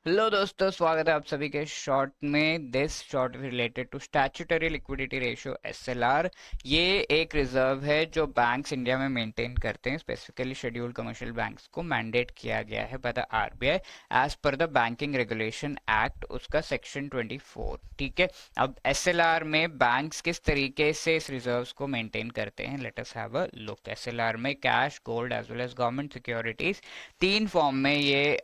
Hello दोस्तों, स्वागत है आप सभी के शॉर्ट में। This short related to statutory liquidity ratio SLR. ये एक रिजर्व है जो बैंक्स इंडिया में मेंटेन करते हैं, स्पेसिफिकली शेड्यूल्ड कमर्शियल बैंक्स को मैंडेट किया गया है by the RBI as per the banking regulation act, उसका सेक्शन 24। ठीक है, अब एसएलआर में बैंक्स किस तरीके से इस रिजर्व्स को मेंटेन करते हैं, let us have a look. SLR में cash, gold as well as government securities, तीन फॉर्म में ये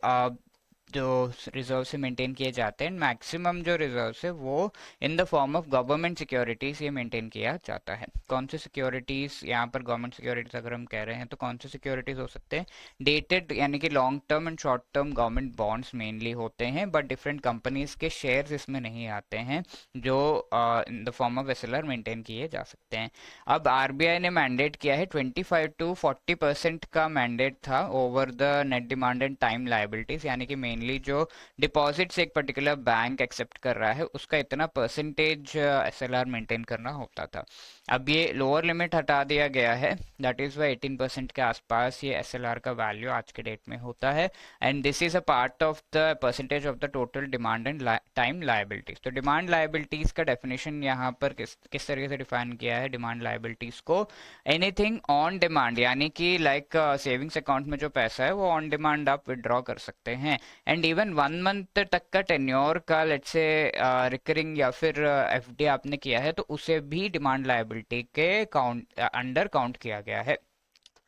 जो रिजर्व से मेंटेन किए जाते हैं। मैक्सिमम जो रिजर्व है वो in the form of government securities ये मेंटेन किया जाता है। कौन सी सिक्योरिटीज, यहाँ पर गवर्नमेंट सिक्योरिटीज अगर हम कह रहे हैं तो कौन सी सिक्योरिटीज हो सकते हैं? डेटेड यानी कि long term and short term government bonds mainly होते हैं, बट डिफरेंट कंपनीज के शेयर्स इसमें नहीं आते हैं जो in the form of SLR maintain किए जा सकते हैं। अब आरबीआई ने मैंडेट किया है 25 to 40% का मैंडेट था over the net demand and time liabilities, यानी कि मेनली जो डिपॉजिट्स एक पर्टिकुलर बैंक एक्सेप्ट कर रहा है उसका इतना परसेंटेज एसएलआर मेंटेन करना होता था। अब ये लोअर लिमिट हटा दिया गया है, दैट इज वाई 18% के आसपास ये एसएलआर का वैल्यू आज के डेट में होता है। And this is a part of the percentage of the total demand and time liabilities. तो डिमांड लाइबिलिटीज का डेफिनेशन यहाँ पर किस तरीके से डिफाइन किया है डिमांड लाइबिलिटीज को? एनीथिंग ऑन डिमांड, यानी कि लाइक सेविंग्स अकाउंट में जो पैसा है वो ऑन डिमांड आप विड्रॉ कर सकते हैं। एंड इवन 1 मंथ तक का टेन्योर का लेट्स से रिकरिंग या फिर एफडी आपने किया है तो उसे भी डिमांड लायबिलिटी के काउंट अंडर काउंट किया गया है।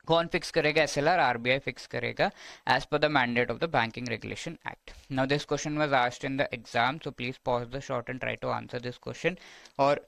कौन फिक्स करेगा? एसएलआर, आरबीआई फिक्स करेगा as per the mandate of the banking regulation act. Now this question was asked in the exam, so please pause the short and try to answer this question. और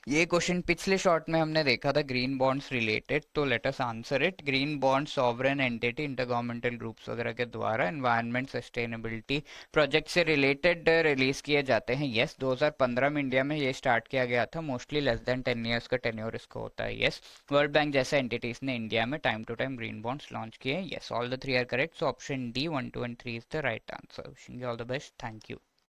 ये question पिछले short में हमने देखा था green bonds related, तो let us answer it. Green bond sovereign entity intergovernmental groups वगैरह के द्वारा एनवायरनमेंट सस्टेनेबिलिटी प्रोजेक्ट से रिलेटेड रिलीज किए जाते हैं। यस, 2015 में इंडिया में ये स्टार्ट किया गया था। मोस्टली लेस देन 10 ईयर्स का टेन्योर इसको होता है। यस, वर्ल्ड बैंक जैसे एंटिटीज ने इंडिया में time to time green bonds launch किए हैं। Yes, all the three are correct, so option D 1, 2 and 3 is the right answer. Wishing you all the best, thank you.